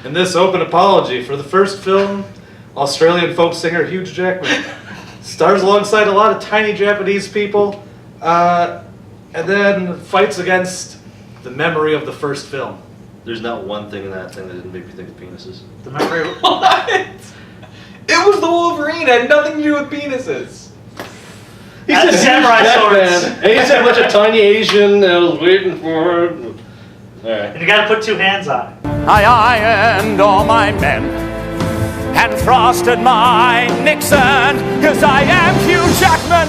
In this open apology for the first film, Australian folk singer Hugh Jackman stars alongside a lot of tiny Japanese people, and then fights against the memory of the first film. There's not one thing in that thing that didn't make me think of penises. The memory of... What? It was the Wolverine. It had nothing to do with penises. He said samurai swords. And he said a bunch of tiny Asian, and I was waiting for it. Alright. And you gotta put two hands on it. I ironed all my men and frosted my Nixon, 'cause I am Hugh Jackman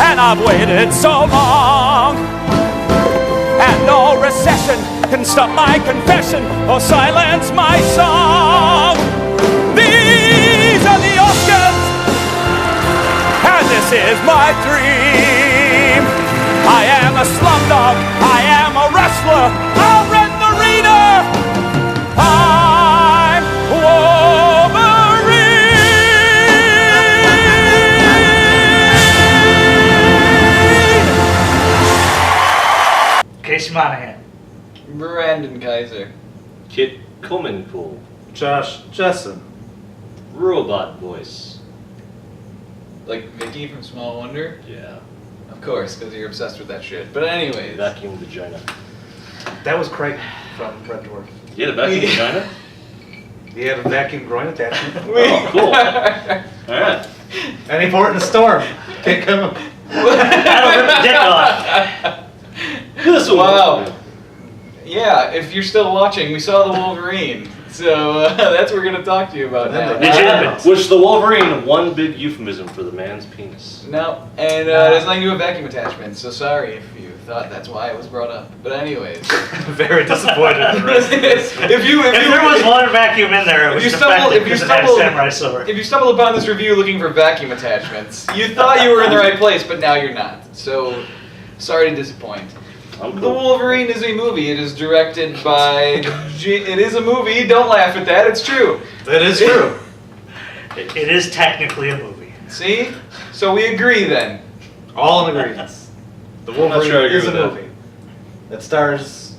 and I've waited so long, and no recession can stop my confession or silence my song. These are the Oscars and this is my dream. I am a slumdog, I am a wrestler, I'll rent the arena. I'm Wolverine! Casey Monahan. Brandon Kaiser. Kit Coleman-Cool. Josh Jessen. Robot voice. Like Vicky from Small Wonder? Yeah. Of course, because you're obsessed with that shit. But anyways. Vacuum vagina. That was Craig from Red Dwarf. You had a vacuum vagina? He had a vacuum groin attachment. Oh, cool. Alright. Any port in a storm. Can't come. That'll rip the dick off. This one. Wow. Yeah, if you're still watching, we saw the Wolverine. So that's what we're going to talk to you about now. Which the Wolverine, one big euphemism for the man's penis. No, and there's nothing to do with vacuum attachment, so sorry if you thought that's why it was brought up. But anyways. Very disappointed in the rest of this. If there was one vacuum in there, it was defective because it had a samurai sword. If you stumbled upon this review looking for vacuum attachments, you thought you were in the right place, but now you're not. So, sorry to disappoint. The Wolverine is a movie. It is directed by... It is a movie. Don't laugh at that. It's true. That is true. It is technically a movie. See? So we agree then. All in agreement. The Wolverine is a movie. That stars...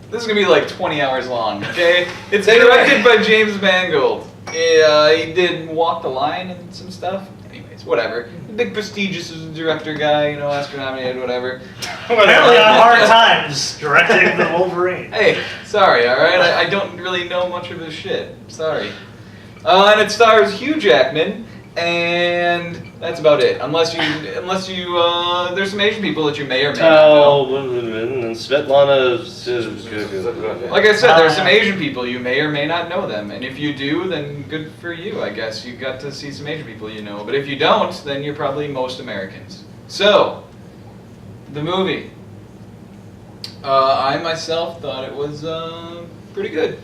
This is going to be like 20 hours long, okay? It's directed by James Mangold. He did Walk the Line and some stuff. Anyways, whatever. Big prestigious director guy, you know, Oscar nominated, whatever. Apparently on Hard Times, directing the Wolverine. Hey, sorry, alright? I don't really know much of his shit. Sorry. And it stars Hugh Jackman, and that's about it. Unless you, there's some Asian people that you may or may not know. And Svetlana. Like I said, there's some Asian people, you may or may not know them. And if you do, then good for you, I guess. You got to see some Asian people you know. But if you don't, then you're probably most Americans. So, the movie. I myself thought it was pretty good.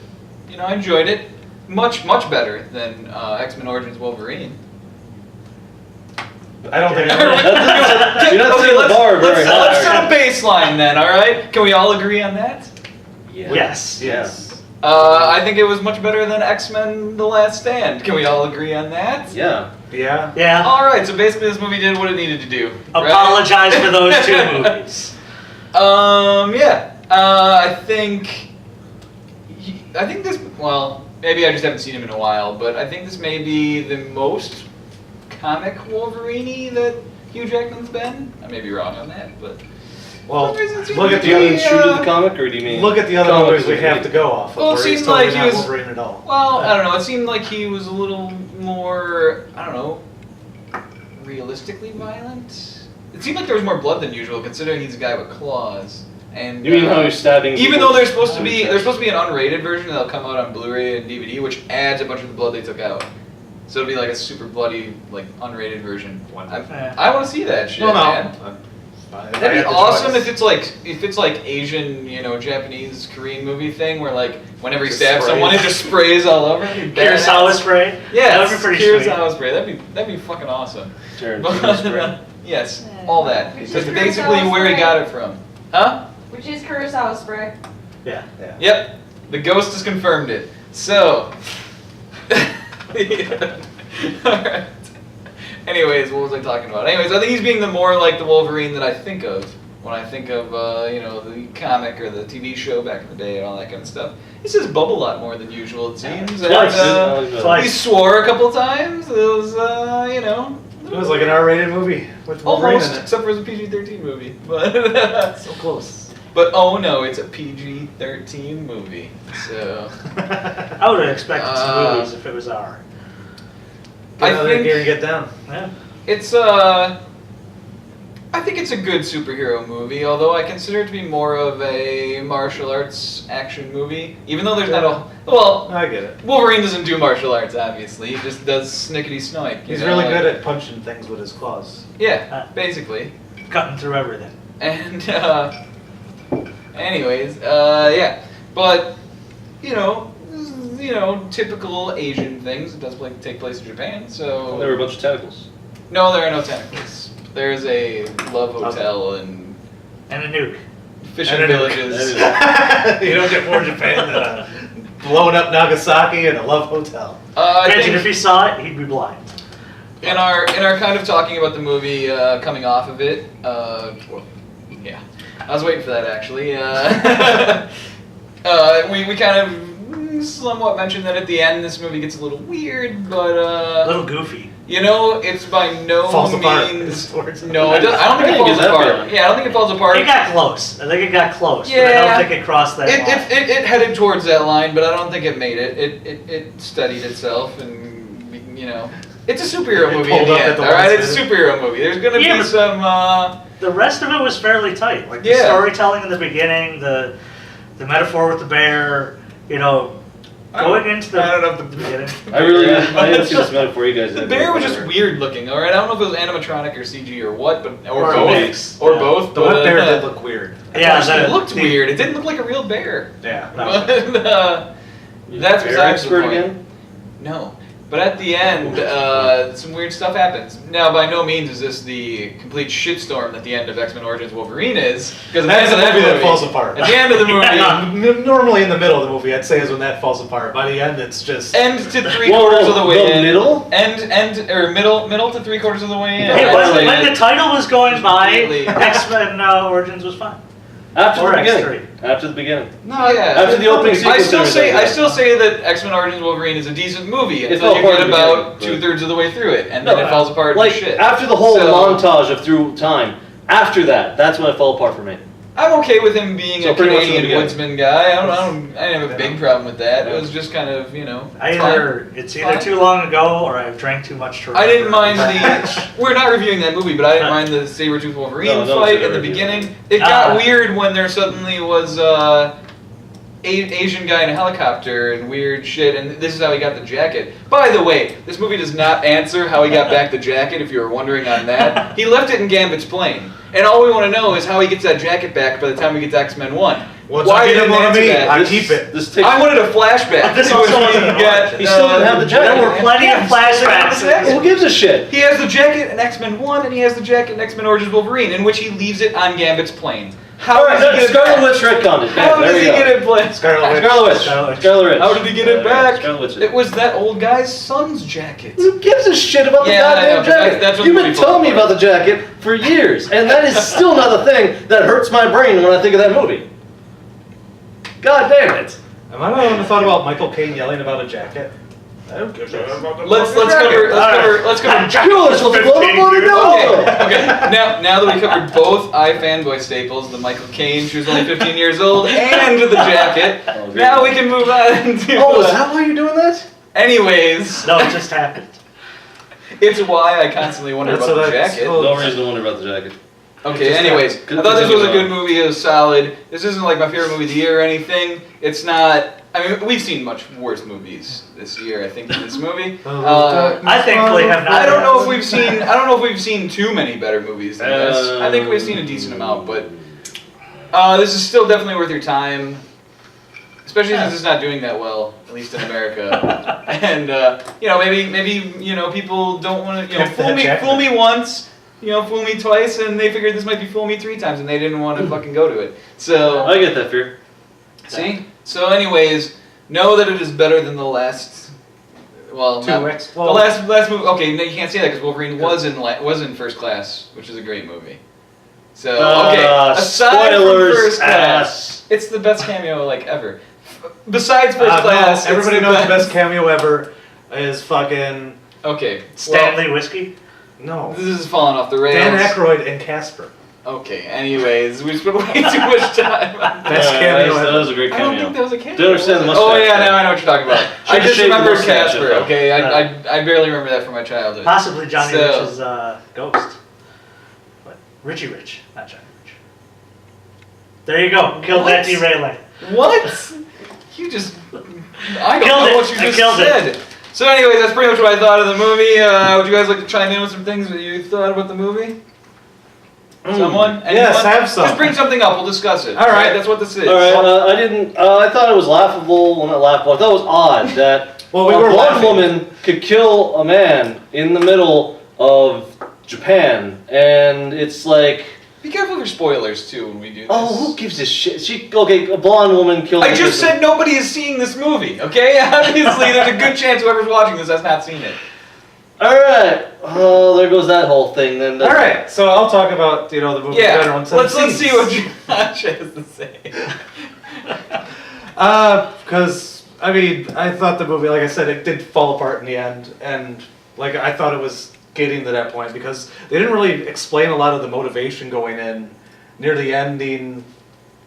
You know, I enjoyed it. Much, much better than X-Men Origins Wolverine. I don't think You're not setting the bar very high. Let's set a baseline then, alright? Can we all agree on that? Yeah. Yes. Yes. I think it was much better than X-Men The Last Stand. Can we all agree on that? Yeah. Yeah. Yeah. Alright, so basically this movie did what it needed to do. Right? Apologize for those two movies. Yeah. I think this, well, maybe I just haven't seen him in a while, but I think this may be the most comic Wolverine that Hugh Jackman's been. I may be wrong on that, but... Well, look at Do you mean true to the comic, or do you mean... Look at the other movies we have to go off of, Well, it where he's seemed totally like he not was- Wolverine at all. Well, I don't know. It seemed like he was a little more, I don't know, realistically violent. It seemed like there was more blood than usual, considering he's a guy with claws. And You mean how he's stabbing even people though there's supposed to with be knives? an unrated version that'll come out on Blu-ray and DVD, which adds a bunch of the blood they took out. So it'll be like a super bloody, like unrated version. I want to see that shit, man. That'd be awesome if it's like Asian, you know, Japanese, Korean movie thing where like whenever he stabs someone, it just sprays all over. Kurosawa spray? Yeah, that would be pretty Kurosawa spray. That'd be fucking awesome. Tarantino spray. Yes, all that. Which That's is basically Kurosawa where he spray. got it from. Huh? Which is Kurosawa spray. Yeah. Yep. The ghost has confirmed it. So. Alright. Anyways, what was I talking about? Anyways, I think he's being the more like the Wolverine that I think of when I think of the comic or the TV show back in the day and all that kind of stuff. He says bub a lot more than usual, it seems. Twice. He swore a couple times. It was It was like an R-rated movie with Wolverine almost, in it. except for it was a PG-13 movie. But So close. But oh no, it's a PG-13 movie. So I would have expected some movies if it was R. Get out of there, Gary, get down. Yeah. it's I think it's a good superhero movie, although I consider it to be more of a martial arts action movie. Even though there's not a I get it. Wolverine doesn't do martial arts, obviously. He just does snickety snoik. He's really good at punching things with his claws. Yeah, basically. Cutting through everything. And anyways, yeah, but typical Asian things. It does take place in Japan, so There were a bunch of tentacles. no, there are no tentacles. There's a love hotel and And a nuke. fishing And a nuke. villages. You don't get more Japan than a blowing up Nagasaki and a love hotel. I Granted, think if he saw it, he'd be blind. in our kind of talking about the movie coming off of it, yeah, I was waiting for that actually. We kind of somewhat mentioned that at the end this movie gets a little weird, but A little goofy. it's by no Falls apart. means. Towards the No, it does, I don't think it I think falls it's that apart. bad. Yeah, I don't think it falls apart. It got close. I think it got close, but I Yeah. don't think it crossed that line. It headed towards that line, but I don't think it made it. It steadied itself, and it's a superhero movie in pulled the up at end. the All right, last it's a superhero movie. There's gonna Yeah, be but- some. The rest of it was fairly tight. Like the Yeah. storytelling in the beginning, the metaphor with the bear, going into the I don't know if the beginning. I didn't see this metaphor you guys The had. bear was just weird looking. All right, I don't know if it was animatronic or CG or what, or Or a both, mix. or Yeah. both. The but, wet bear did look weird. Yeah, it looked weird. It didn't look like a real bear. Yeah. But, that's Bear besides the expert point. again? No. But at the end, some weird stuff happens. Now, by no means is this the complete shitstorm that the end of X-Men Origins Wolverine is. Because at the That's end a of movie that movie, falls apart. At the end of the movie, Normally in the middle of the movie, I'd say is when that falls apart. By the end, it's just... end to three Whoa, quarters of the way the in. middle? Middle to three quarters of the way in. Hey, I'd say when the title was going by, Completely. X-Men Origins was fine. After Or the beginning. X3. After the beginning. No, yeah. After the opening I sequence. still and say everything. that X-Men Origins Wolverine is a decent movie It until fell you apart get at the about beginning, 2/3 of the way through it, and No, then it falls apart Like, to shit. after the whole So- montage of through time, after that's when it fell apart for me. I'm okay with him being So a pretty much from the Canadian beginning. woodsman guy. I didn't have a big problem with that. It was just kind of, It's either too long ago or I've drank too much to remember. I didn't mind we're not reviewing that movie, but I didn't mind the Sabretooth Wolverine No, that was fight the in the review. beginning. It got weird when there suddenly was Asian guy in a helicopter and weird shit, and this is how he got the jacket. By the way, this movie does not answer how he got back the jacket, if you were wondering on that. He left it in Gambit's plane, and all we want to know is how he gets that jacket back by the time we get to X-Men 1. What's Why I didn't didn't want answer to be? that? I keep it. This takes. I wanted a flashback. This to when also wasn't he got, He still didn't have the jacket. There were plenty of flashbacks. Who gives a shit? He has the jacket in X-Men 1, and he has the jacket in X-Men Origins Wolverine, in which he leaves it on Gambit's plane. How Alright, does he get it Scarlet back? Witch retconned it. How Bam, there does he you go. get it back? Scarlet Witch. Scarlet Witch. Scarlet Witch. Scarlet Witch. How did he get it back? Scarlet Witch. It was that old guy's son's jacket. Who gives a shit about the Yeah, I know, goddamn but that's- jacket? that's what You've the been movie telling me falls about the jacket for years, and that is still not the thing that hurts my brain when I think of that movie. God damn it. Am I the one who thought about Michael Caine yelling about a jacket? I don't give a shit about the Let's fucking cover jacket. let's cover You're supposed to blow the bloody nose. Okay. Now that we covered both iFanboy staples, the Michael Caine, she was only 15 years old, and the jacket, Oh, great. now we can move on to. Oh, is that why you're doing that? Anyways, No, it just happened. it's why I constantly wonder That's about the what I- jacket. oh, No reason to wonder about the jacket. Okay, Just anyways, I Good thought this was a continue good on. movie. It was solid. This isn't like my favorite movie of the year or anything. It's not. I mean, we've seen much worse movies this year, I think, than this movie. I thankfully have not. I don't know if we've seen. I don't know if we've seen too many better movies than this. I think we've seen a decent amount, but this is still definitely worth your time, especially since it's not doing that well, at least in America. And maybe people don't want to fool me once. Fool me twice, and they figured this might be fool me 3 times, and they didn't want to fucking go to it. So, I get that fear. see? So anyways, know that it is better than the last, well, Two not- X. the last movie, okay, no, you can't say that because Wolverine was in First Class, which is a great movie. So okay, aside spoilers, from First Class, ass. it's the best cameo like ever. Besides First Class, no, everybody knows the best cameo ever is fucking Okay, Stanley Whiskey. no. this is falling off the rails. Dan Aykroyd and Casper. Okay, anyways, we spent way too much time on that. Best cameo that ever. was a great I cameo. don't think that was a cameo. Do you understand the was it? mustache Oh yeah, thing? now I know what you're talking about. I Should've just shaved the remembered mustache, Casper. though. Okay, I barely remember that from my childhood. Possibly Johnny So- Rich's ghost. But Richie Rich, not Johnny Rich. There you go. Killed What? that derailing. What? You just... I don't Killed know it. what you I just killed it. said. So anyways, that's pretty much what I thought of the movie. Would you guys like to chime in with some things that you thought about the movie? Someone? Anyone? Yes, have some. Just bring something up. We'll discuss it. All right. That's what this is. All right, I didn't. I thought it was laughable. Well, not laughable. I thought it was odd that Well, we a were blonde laughing. woman could kill a man in the middle of Japan, and it's like, Be careful of your spoilers too when we do this. oh, who gives a shit? A blonde woman killed. I just said nobody is seeing this movie, okay? Obviously, there's a good chance whoever's watching this has not seen it. All right. Oh, there goes that whole thing then. All right, so I'll talk about the movie in general. Yeah, and some let's scenes. see what Josh has to say. Because I mean, I thought the movie, like I said, it did fall apart in the end, and like I thought it was getting to that point because they didn't really explain a lot of the motivation going in near the ending,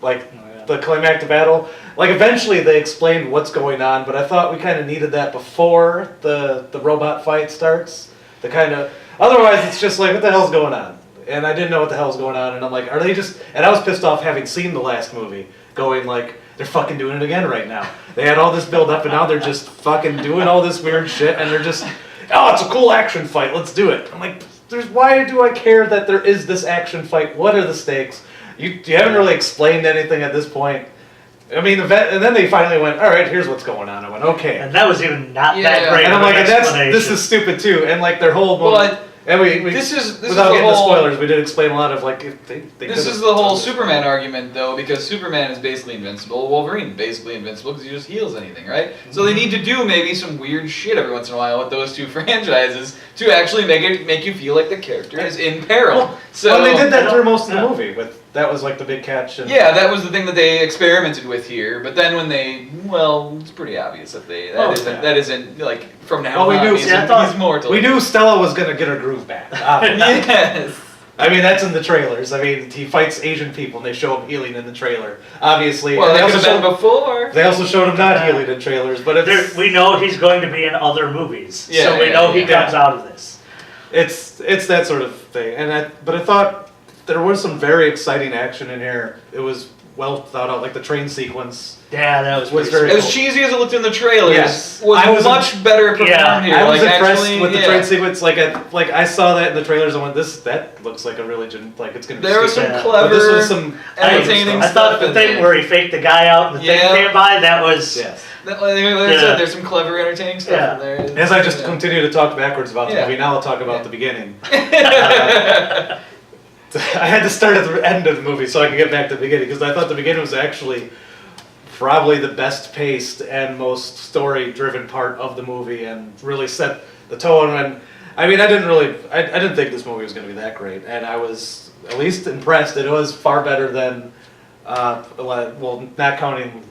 like the climactic battle. Like eventually they explained what's going on, but I thought we kind of needed that before the robot fight starts. The kind of otherwise it's just like what the hell's going on, and I didn't know what the hell's going on, and I'm like, are they just? And I was pissed off having seen the last movie, going like they're fucking doing it again right now. They had all this build up, and now they're just fucking doing all this weird shit, and they're just, oh, it's a cool action fight, let's do it. I'm like, why do I care that there is this action fight? What are the stakes? You haven't really explained anything at this point. I mean, and then they finally went, all right, here's what's going on. I went, okay. And that was even not Yeah. that great. And I'm of an like, explanation. this is stupid too. And like their whole Well, and we this is without the getting whole- the spoilers, we did explain a lot of like they This is the whole Superman argument, though, because Superman is basically invincible. Wolverine basically invincible because he just heals anything, right? So they need to do maybe some weird shit every once in a while with those two franchises to actually make you feel like the character is in peril. So well, they did that through most of the Yeah. movie. That was like the big catch. And, yeah, that was the thing that they experimented with here. But then when it's pretty obvious that that isn't like from now Well, we on. knew- He's mortal. We knew Stella was gonna get her groove back. obviously. Yes. I mean, that's in the trailers. I mean, he fights Asian people, and they show him healing in the trailer. Obviously, Well, and that they could also have been before. They also showed him not healing in trailers, but it's We know he's going to be in other movies, Yeah, so we yeah, know he yeah. comes out of this. it's that sort of thing. But I thought there was some very exciting action in here. It was well thought out, like the train sequence. Yeah, that was Was pretty very As cool. cheesy as it looked in the trailers, Yes. was I was much better performed Yeah, here. I was like, impressed actually, with the yeah. train sequence. Like I saw that in the trailers. I went, that looks like a religion. Like it's gonna be. There was some stupid. Yeah. clever, But this was some entertaining I thought stuff the in thing there. where he faked the guy out and the Yeah. thing came by, that was... Yes. Like I Yeah. said, there's some clever, entertaining stuff Yeah. in there. As I just Yeah. continue to talk backwards about the Yeah. movie, now I'll talk about Yeah. the beginning. I had to start at the end of the movie so I could get back to the beginning because I thought the beginning was actually probably the best paced and most story driven part of the movie and really set the tone. And I mean, I didn't think this movie was going to be that great, and I was at least impressed. It was far better than, well, not counting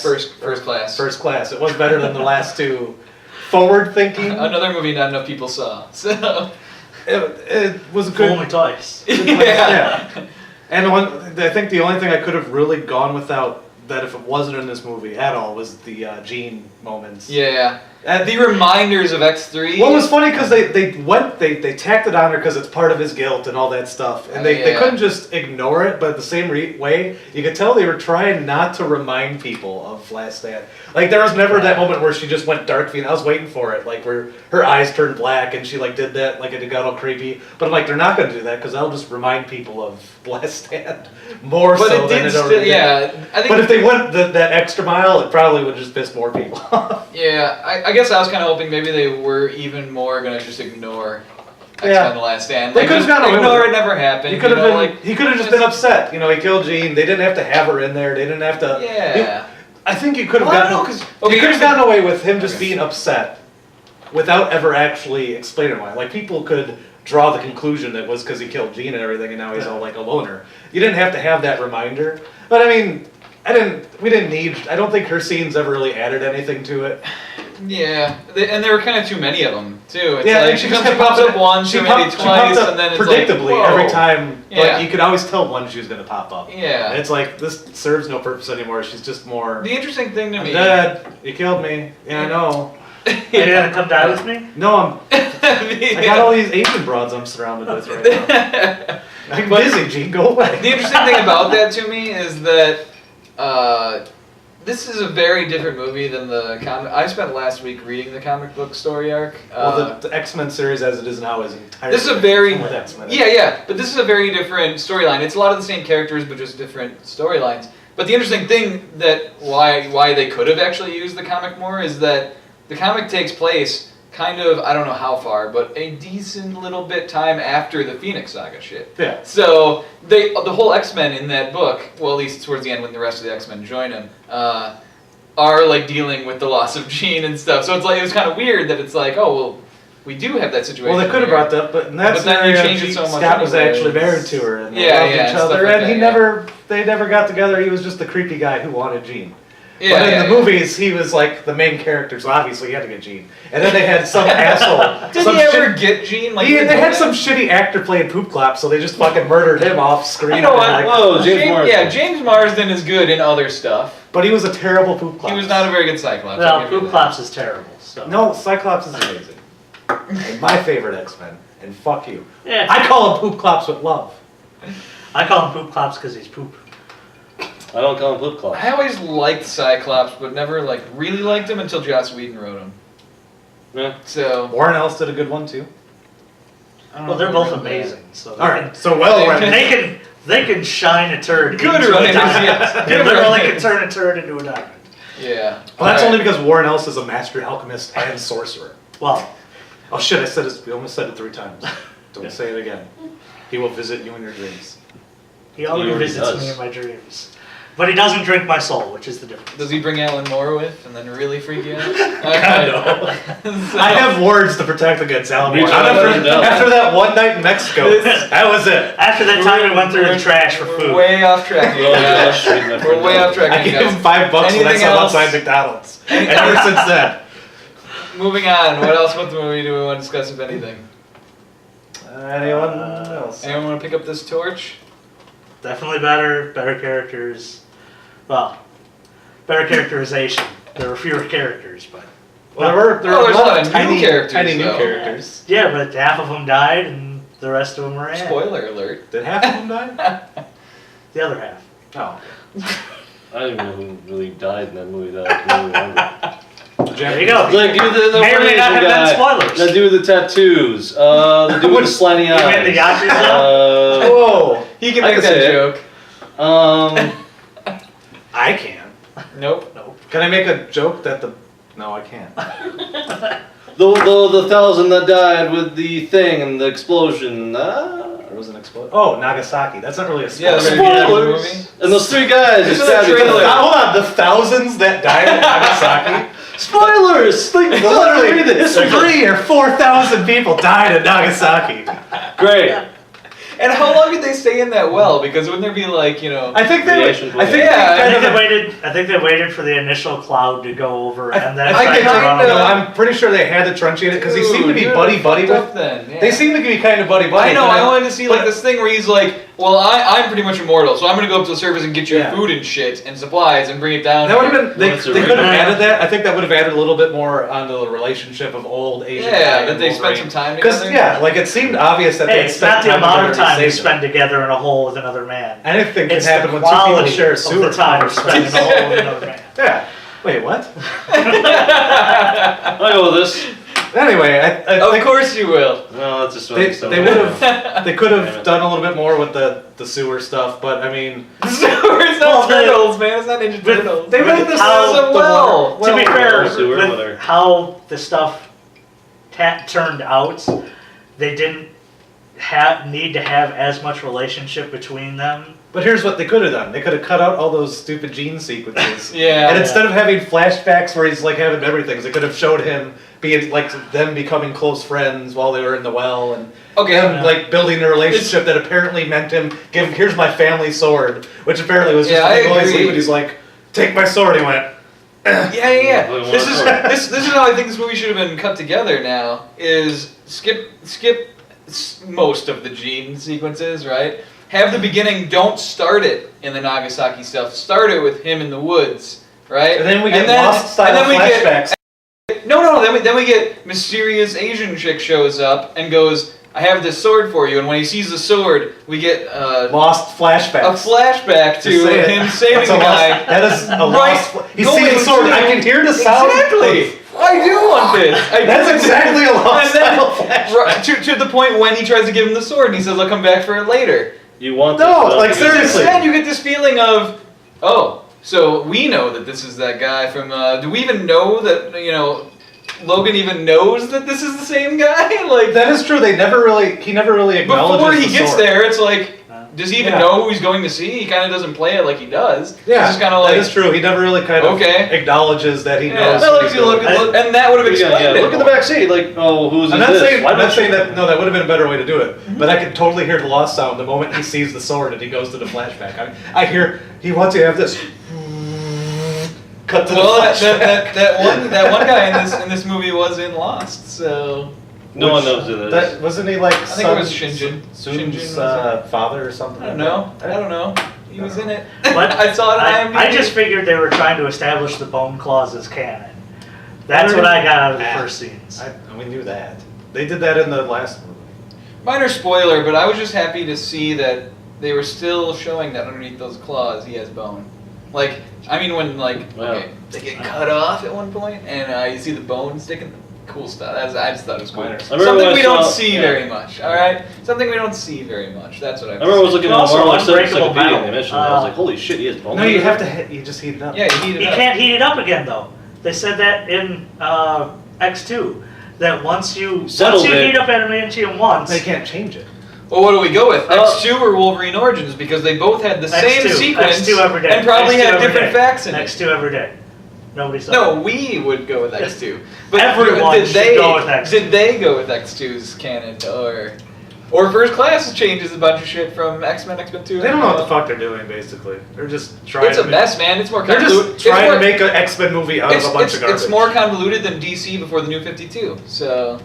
First Class. First Class. It was better than the last two. Forward thinking. Another movie not enough people saw. So It was a Fool good. me twice. yeah. And I think the only thing I could have really gone without that if it wasn't in this movie at all was the Gene moments. Yeah. The reminders of X3. Well, it was funny because they tacked it on her because it's part of his guilt and all that stuff, and they Yeah. couldn't just ignore it. But the same way, you could tell they were trying not to remind people of Last Stand. Like there was never that moment where she just went dark. I was waiting for it, like where her eyes turned black and she like did that, like it got all creepy. But I'm like, they're not going to do that because that'll just remind people of Last Stand more But so it than did it still, already did. yeah. I think But if they went that extra mile, it probably would have just pissed more people off. Yeah, I guess I was kind of hoping maybe they were even more gonna just ignore X-Men: Yeah. The Last Stand. They Like, could've just gone away ignore with it never happened. He could have you know, been. like, He could have just been upset. You know, he killed Jean. They didn't have to have her in there. They didn't have to. Yeah. I think you could have Well, I don't gotten. know, 'cause- You okay, could here's have the- gotten away with him just being upset, without ever actually explaining why. Like people could draw the conclusion that it was because he killed Jean and everything, and now he's all like a loner. You didn't have to have that reminder. But I mean, we didn't need. I don't think her scenes ever really added anything to it. Yeah, and there were kind of too many of them too. It's Yeah, like and she just pops popped up once or maybe twice, and then it's predictably like, whoa. every time. Yeah. Like you could always tell when she was going to pop up. Yeah. And it's like this serves no purpose anymore. She's just more. The interesting thing to I'm me. dead. You killed me. Yeah, I know. Are you gonna come die with me? No, I got all these Asian broads I'm surrounded with right now. I'm busy, Gene. Go away. The interesting thing about that to me is that this is a very different movie than the comic. I spent last week reading the comic book story arc. Well, the X-Men series as it is now is entirely This is a very with X-Men. yeah, but this is a very different storyline. It's a lot of the same characters, but just different storylines. But the interesting thing that why they could have actually used the comic more is that the comic takes place kind of, I don't know how far, but a decent little bit time after the Phoenix Saga shit. Yeah. So the whole X-Men in that book, well, at least towards the end when the rest of the X-Men join him, are like dealing with the loss of Jean and stuff. So it's like it was kind of weird that it's like, oh well, we do have that situation. Well, they could have here. brought that, but in that But then you scenario, change it so much Scott was anyway. actually married to her, and they Yeah, loved yeah, each and stuff other, like and that, they never got together. He was just the creepy guy who wanted Jean. Yeah, but in yeah, the yeah. movies, he was like the main character, so obviously he had to get Jean. And then they had some asshole. Did some he ever get Jean? Like they had that? some shitty actor playing Poop Clap, so they just fucking murdered him off screen. You know what? Like, Whoa, James Marsden. Yeah, James Marsden is good in other stuff. but he was a terrible Poop Clap. He was not a very good Cyclops. I'll Well, give you Poop that. Clops is terrible. So. No, Cyclops is amazing. And my favorite X-Men. And fuck you. Yeah. I call him Poop Clops with love. I call him Poop Clops because he's poop. I don't call him Flip Clops. I always liked Cyclops, but never like really liked him until Joss Whedon wrote him. Yeah. So Warren Ellis did a good one too. I don't Well, know they're if I both remember that. amazing. So they All right, so well, They- they can shine a turd Good into writers, a diamond. yes. They Good literally writers. can turn a turd into a diamond. Yeah. Well, that's Alright. only because Warren Ellis is a master alchemist and sorcerer. Well, Oh shit! We almost said it 3 times. Don't say it again. He will visit you in your dreams. he already already visits does. me in my dreams. But he doesn't drink my soul, which is the difference. Does he bring Alan Moore with and then really freak you out? I have words to protect against Alan Moore. Me too. After that one night in Mexico, that was it. After that time we went through the trash for We're food. way off track. Oh, gosh, read my We're way off track. I gave guys. him $5 when I Anything saw him else? outside McDonald's. And ever since then. Moving on. What else? What movie do we want to discuss, if anything? Anyone else? Anyone want to pick up this torch? Definitely better characters. Well, better characterization. There were fewer characters, but Well, there were there's a lot of of new tiny characters, tiny new though. characters. yeah, but half of them died and the rest of them were in. Spoiler alert. Did half of them die? The other half. Oh. I don't even know who really died in that movie that I can really remember. There you go. Like, the May or may not have been guy. spoilers. The dude with the tattoos. The dude with the slimy You eyes. mean the Yakuza? Whoa! He can I make can that say it. joke. I can. Nope. Can I make a joke that the... No, I can't. the 1,000 that died with the thing and the explosion. There was an explosion. Oh, Nagasaki. That's not really a Yeah, spoiler. the very beginning of the Spoilers. movie. And those 3 guys This just is a stabbed each trailer. other. Hold on, the thousands that died in Nagasaki? Spoilers! Like, Literally, read this. 3 or 4,000 people died in Nagasaki. Great. And how long did they stay in that well? Because wouldn't there be like, you know... I think they. Radiation I think Yeah, they I kind think of. I think they waited for the initial cloud to go over and then I tried think to kinda- run no, away. I'm pretty sure they had to truncate it because he seemed to be Dude, buddy fucked up with. then. Yeah. They seem to be kind of buddy. I know, I wanted to see like but- this thing where he's like, well, I'm pretty much immortal, so I'm gonna go up to the surface and get you Yeah. food and shit and supplies and bring it down. That would here. have been. They Well, could have original. added that. I think that would have added a little bit more onto the relationship of old Asian. Yeah, that they spent some time Because together. yeah, like it seemed obvious that Hey, they it's spent not the amount of together time to you save spend together in a hole with another man. them. Anything can It's happen the when 2 people quality share a of sewer. the time spent in a hole with another man. Yeah. Wait, what? I'll go with this. Anyway, I Of think course you will. No, that's just what they, I'm saying. they would have they could Damn have it. done a little bit more with the sewer stuff, but I mean, It's Well, not the- turtles, man. It's not Ninja Turtles. they made this How so well. To be fair, sewer, with whether- how the stuff turned out, they didn't need to have as much relationship between them. but here's what they could have done. They could have cut out all those stupid gene sequences. Yeah. And instead of having flashbacks where he's like having memory things, they could have showed him being like them becoming close friends while they were in the well, and Okay. like building a relationship that apparently meant him here's my family sword, which apparently was just Yeah, I a boy's agree. leave, and he's like, take my sword. He went. Yeah. Like, This what- is this is how I think this movie should have been cut together. Now is skip most of the Gene sequences, right? Have the beginning. Don't start it in the Nagasaki stuff. Start it with him in the woods, right? And then we get lost style flashbacks. No. Then we get mysterious Asian chick shows up and goes, "I have this sword for you." And when he sees the sword, we get Lost flashbacks. a flashback to Just say it. him saving That's the a guy. lost- that is a Right. lost. He's Going seeing the sword. to- I can hear the sound. Exactly. I do want this. That's exactly a lost And then, style flashback. right, to the point when he tries to give him the sword and he says, "I'll come back for it later." You want No, this, like, because- seriously. Instead, you get this feeling of, oh, so we know that this is that guy from. Do we even know that Logan even knows that this is the same guy? Like That is true. He never really acknowledges before he the gets sword. there, it's like. Does he even Yeah. know who he's going to see? He kind of doesn't play it like he does. Yeah, He's just kind of like. that is true. He never really kind of Okay. acknowledges that he Yeah. knows. Well, who if he's you look going. at And that would have explained it. look at the more. back seat. Like, oh, who's I'm this? not saying, Why I'm not don't saying you- that. No, that would have been a better way to do it. But I could totally hear the lost sound the moment he sees the sword and he goes to the flashback. I hear he wants to have this. Cut to Well, the that, flashback. that one guy in this movie was in Lost, so No one knows who that is. That wasn't he like? I think it was Shinjin. Sun's Shinjin was father or something. I don't know. I don't know. He was in it. But I saw it on IMDb. I just figured they were trying to establish the bone claws as canon. That's what I got out of the first scenes. We knew that. They did that in the last movie. Minor spoiler, but I was just happy to see that they were still showing that underneath those claws he has bone. Like, I mean, when okay, they get cut off at one point, and you see the bone sticking. Cool stuff. I just thought it was cool. Minor. I remember Something when we I don't saw- see yeah. very much. All right, something we don't see very much. That's what I. I remember I was looking at Also, Marvel Unbreakable Encyclopedia and Metal. they mentioned that. I was like, holy shit, he has bone. No, you have to. You just heat it up. Yeah, you heat You it up. can't heat it up again, though. They said that in X2. That once you Settled it. heat up adamantium once, They can't change it. Well, what do we go with? X2 or Wolverine Origins? Because they both had the same X2, sequence X2 every day. and probably X2 had every different day. facts in it. X2 every day. Nobody saw No, we would go with X2. But Everyone did should they go with X2. Did they go with X2's canon or First Class changes a bunch of shit from X-Men 2? They don't know what the fuck they're doing. Basically, they're just trying. It's a to mess, man. It's more They're convoluted. just trying to make an X-Men movie out of a bunch of garbage. It's more convoluted than DC before the New 52. So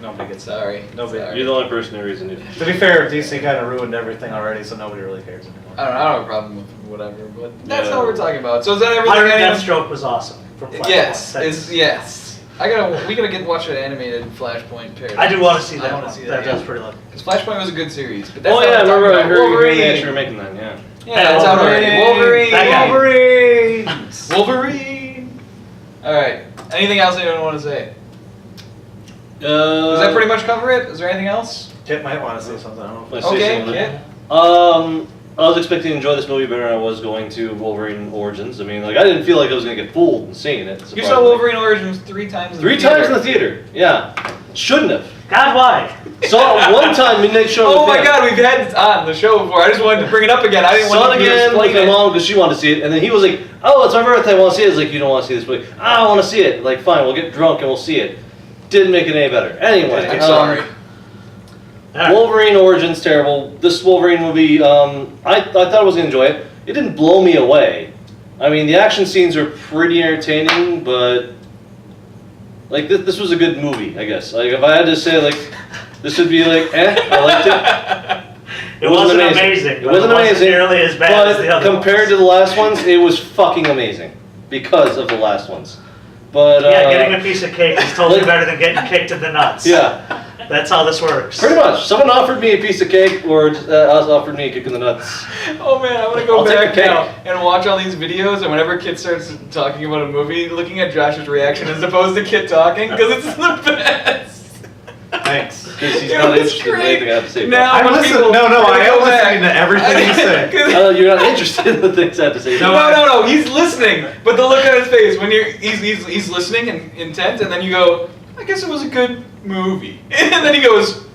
Nobody gets that. sorry. Nobody. Sorry. You're the only person who reason it. To be fair, DC kind of ruined everything already, so nobody really cares anymore. I don't have a problem with whatever, but that's Yeah. not what we're talking about. So is that everything? Iron anyone- Deathstroke was awesome. From Flashpoint. Yes, That's- yes. We gotta watch an animated Flashpoint parody. I do want to see that I wanna one. see That yeah. does pretty look. Because Flashpoint was a good series. But that's Oh not yeah, I what we're remember I talking heard about. you Wolverine. actually were making that, yeah. Yeah, that's out already. Wolverine. That guy. Wolverine. Wolverine. All right. Anything else anyone want to say? Does that pretty much cover it? Is there anything else? Kit might want to say something. I don't know. Let's say Okay, something. Kit. I was expecting to enjoy this movie better than I was going to Wolverine Origins. I mean, like, I didn't feel like I was going to get fooled in seeing it. You saw surprisingly. Wolverine Origins 3 times. Three times in the theater. Yeah. Shouldn't have. God, why? Saw it one time midnight show. Oh with my him. God, we've had it on the show before. I just wanted to bring it up again. I didn't Saw want it to again with explain my it. mom because she wanted to see it, and then he was like, "Oh, it's my birthday. I want to see it." I was like, "You don't want to see this movie?" I want to see it. Like, fine, we'll get drunk and we'll see it. Didn't make it any better. Anyway, I'm sorry. Wolverine Origins terrible. This Wolverine movie, I thought I was gonna enjoy it. It didn't blow me away. I mean, the action scenes are pretty entertaining, but like this was a good movie, I guess. Like if I had to say, like this would be like, I liked it. It wasn't amazing. It wasn't amazing. Nearly as bad as the But other compared to the last ones, it was fucking amazing because of the last ones. But Yeah, getting a piece of cake is totally like- better than getting kicked in the nuts. yeah. That's how this works. Pretty much. Someone offered me a piece of cake, or offered me a kick in the nuts. Oh man, I'm gonna go I'll take back the cake. now and watch all these videos, and whenever Kit starts talking about a movie, looking at Josh's reaction as opposed to Kit talking, because it's the best. Thanks. Because he's It not was interested in great. anything I have to say. Now I'm when listening. people- No, when I they am go back- listening to everything you say. 'Cause- You're not interested in the things I have to say. No, he's listening, but the look on his face when he's listening and intent, and then you go, I guess it was a good movie, and then he goes,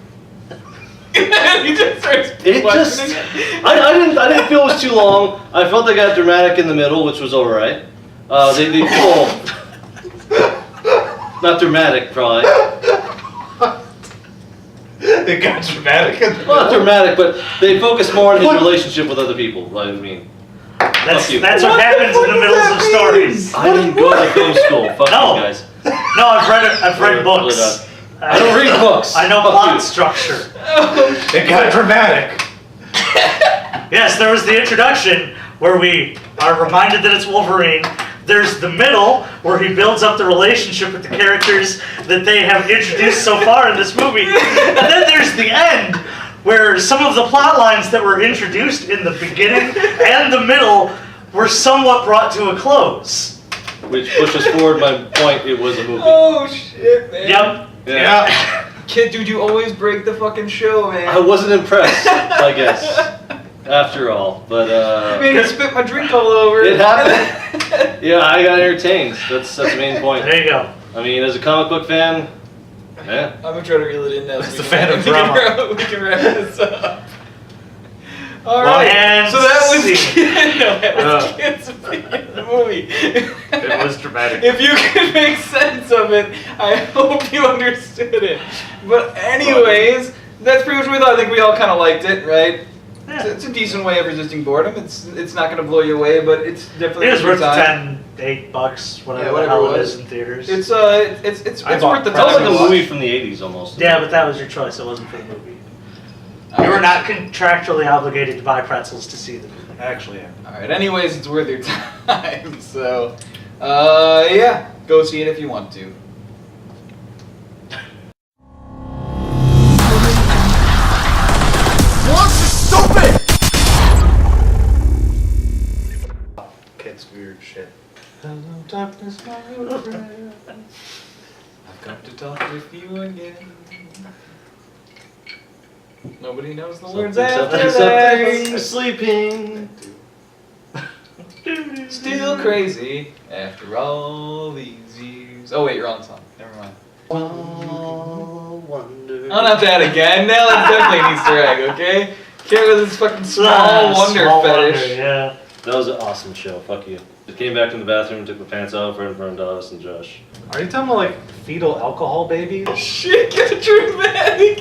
and then he just starts It just, questioning it. I didn't feel it was too long. I felt they got dramatic in the middle, which was all right. They Not dramatic, probably. It got dramatic. Well, not dramatic, but they focus more on his relationship with other people. I mean, That's you. what happens in the middle of stories. I didn't go to film school. Fuck No. you guys. No, I've read books. I don't read books. I know Fuck plot you. structure. It got dramatic. Yes, there was the introduction where we are reminded that it's Wolverine. There's the middle where he builds up the relationship with the characters that they have introduced so far in this movie. And then there's the end where some of the plot lines that were introduced in the beginning and the middle were somewhat brought to a close. Which pushes forward my point. It was a movie. Oh shit, man. Yep. Yeah. Kid, dude, you always break the fucking show, man. I wasn't impressed. I guess. After all, but You made me spit my drink all over. it happened. Yeah, I got entertained. That's the main point. There you go. I mean, as a comic book fan, yeah. I'm gonna try to reel it in now. That's the fan of drama. We can wrap this up. All Well, right. and So that was scene. that was Kid's opinion of the movie. It was dramatic. If you could make sense of it, I hope you understood it. But anyways, that's pretty much what we thought. I think we all kind of liked it, right? Yeah. It's a decent way of resisting boredom. It's not going to blow you away, but it's definitely It was a worth good the time. $8, whatever, Yeah, the whatever hell it it was. is in theaters. It's I bought worth the That was time. like to a watch. movie from the 80s almost. Yeah, but that was your choice. It wasn't for the movie. You were not contractually obligated to buy pretzels to see the movie. Actually, yeah. All right. Anyways, it's worth your time. So, yeah, go see it if you want to. Kids weird shit. Hello, darkness, my old friend. I've come to talk with you again. Nobody knows the words after Something, that. sleeping. Still crazy after all these years. Oh wait, you're on the song. Never mind. Oh, wonder. Oh, not that again. Now that's definitely an Easter egg, okay? Kid with his fucking small wonder Small fetish. Wonder, yeah. That was an awesome show. Fuck you. I came back from the bathroom, took my pants off right in front of Dallas and Josh. Are you talking about like fetal alcohol babies? Shit, get dramatic.